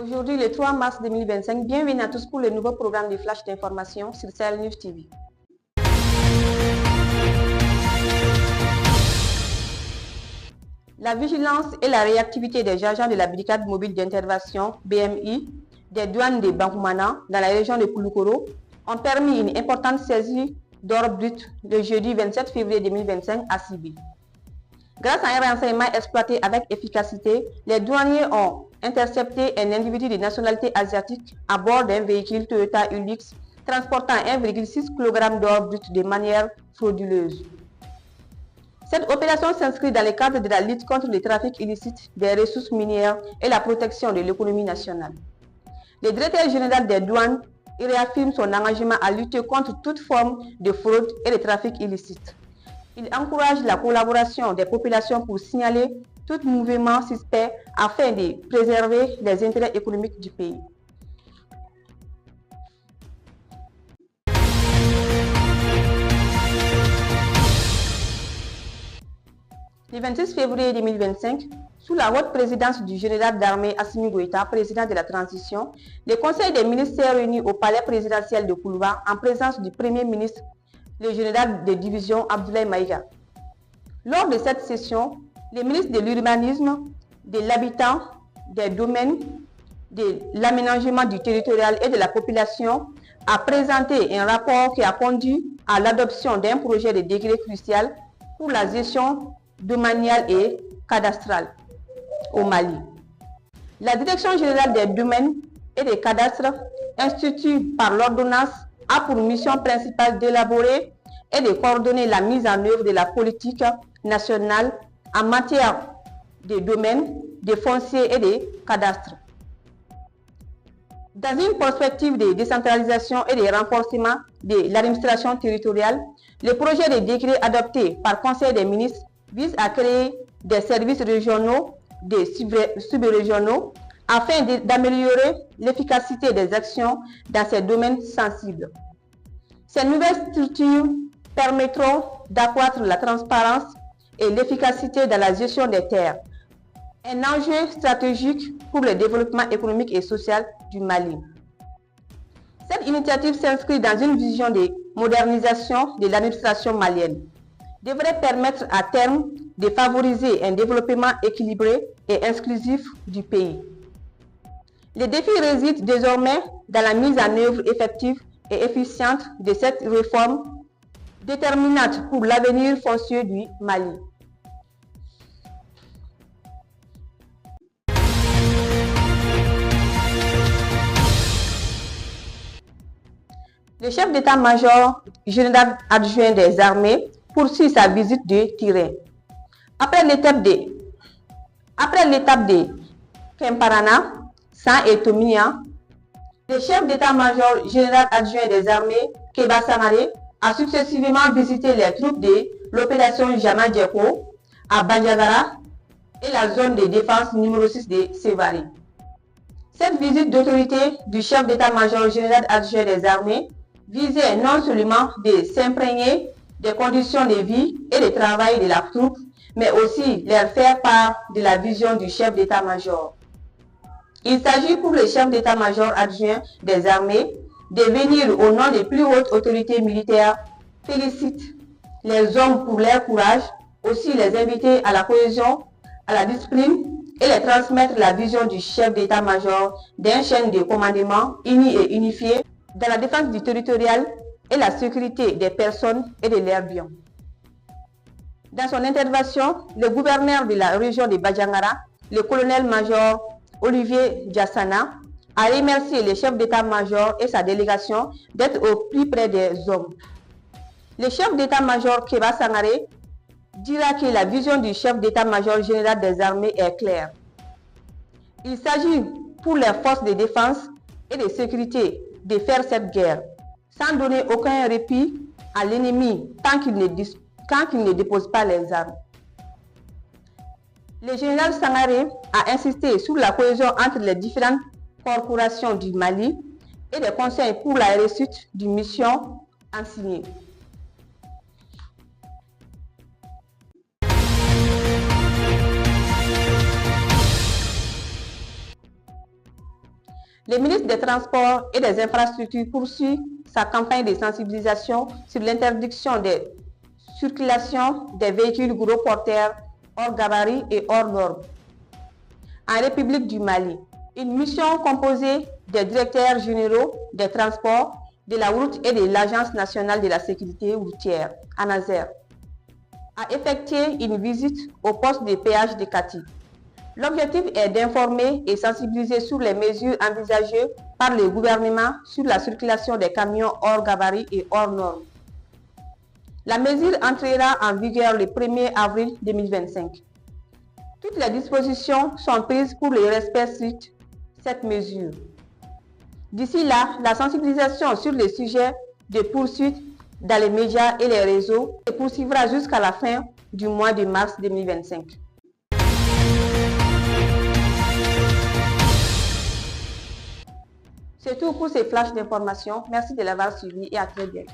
Aujourd'hui, le 3 mars 2025, bienvenue à tous pour le nouveau programme de flash d'information sur Sahel News TV. La vigilance et la réactivité des agents de la brigade mobile d'intervention BMI des douanes de Bankoumana dans la région de Kouloukoro ont permis une importante saisie d'or brut le jeudi 27 février 2025 à Sibi. Grâce à un renseignement exploité avec efficacité, les douaniers ont intercepté un individu de nationalité asiatique à bord d'un véhicule Toyota Hilux transportant 1,6 kg d'or brut de manière frauduleuse. Cette opération s'inscrit dans le cadre de la lutte contre le trafic illicite des ressources minières et la protection de l'économie nationale. Le directeur général des douanes réaffirme son engagement à lutter contre toute forme de fraude et de trafic illicite. Il encourage la collaboration des populations pour signaler tout mouvement suspect afin de préserver les intérêts économiques du pays. Le 26 février 2025, sous la haute présidence du général d'armée Assimi Goïta, président de la transition, le Conseil des ministres s'est réuni au palais présidentiel de Koulouba en présence du Premier ministre, le général de division Abdoulaye Maïga. Lors de cette session, le ministre de l'Urbanisme, de l'Habitat, des Domaines, de l'Aménagement du territorial et de la population a présenté un rapport qui a conduit à l'adoption d'un projet de décret crucial pour la gestion domaniale et cadastrale au Mali. La Direction générale des domaines et des cadastres, instituée par l'ordonnance, a pour mission principale d'élaborer et de coordonner la mise en œuvre de la politique nationale en matière de domaines, de fonciers et de cadastres. Dans une perspective de décentralisation et de renforcement de l'administration territoriale, le projet de décret adopté par le Conseil des ministres vise à créer des services régionaux, des sub-régionaux, afin d'améliorer l'efficacité des actions dans ces domaines sensibles. Ces nouvelles structures permettront d'accroître la transparence et l'efficacité dans la gestion des terres, un enjeu stratégique pour le développement économique et social du Mali. Cette initiative s'inscrit dans une vision de modernisation de l'administration malienne, devrait permettre à terme de favoriser un développement équilibré et inclusif du pays. Le défi réside désormais dans la mise en œuvre effective et efficiente de cette réforme déterminante pour l'avenir foncier du Mali. Le chef d'état-major général adjoint des armées poursuit sa visite de terrain. Après l'étape de Kemparana, San et Tomia, le chef d'état-major général adjoint des armées, Keba Sangare, a successivement visité les troupes de l'opération Jama Djeko à Bandiagara et la zone de défense numéro 6 de Sévari. Cette visite d'autorité du chef d'état-major général adjoint des armées visait non seulement de s'imprégner des conditions de vie et de travail de la troupe, mais aussi leur faire part de la vision du chef d'état-major. Il s'agit pour le chef d'état-major adjoint des armées de venir au nom des plus hautes autorités militaires, féliciter les hommes pour leur courage, aussi les inviter à la cohésion, à la discipline et les transmettre la vision du chef d'état-major d'un chaîne de commandement uni et unifié dans la défense du territorial et la sécurité des personnes et de leurs biens. Dans son intervention, le gouverneur de la région de Badjangara, le colonel-major Olivier Diassana, a remercié le chef d'état-major et sa délégation d'être au plus près des hommes. Le chef d'état-major Keba Sangare dira que la vision du chef d'état-major général des armées est claire. Il s'agit pour les forces de défense et de sécurité de faire cette guerre, sans donner aucun répit à l'ennemi tant qu'il ne dépose pas les armes. Le général Sangare a insisté sur la cohésion entre les différentes corporations du Mali et des conseils pour la réussite d'une mission assignée. Le ministre des Transports et des Infrastructures poursuit sa campagne de sensibilisation sur l'interdiction des circulations des véhicules gros porteurs hors gabarit et hors normes. En République du Mali, une mission composée des directeurs généraux des transports, de la route et de l'Agence nationale de la sécurité routière, ANASER, a effectué une visite au poste de péage de Kati. L'objectif est d'informer et sensibiliser sur les mesures envisagées par le gouvernement sur la circulation des camions hors gabarit et hors normes. La mesure entrera en vigueur le 1er avril 2025. Toutes les dispositions sont prises pour le respect strict de cette mesure. D'ici là, la sensibilisation sur les sujets de poursuite dans les médias et les réseaux se poursuivra jusqu'à la fin du mois de mars 2025. C'est tout pour ces flashs d'informations. Merci de l'avoir suivi et à très bientôt.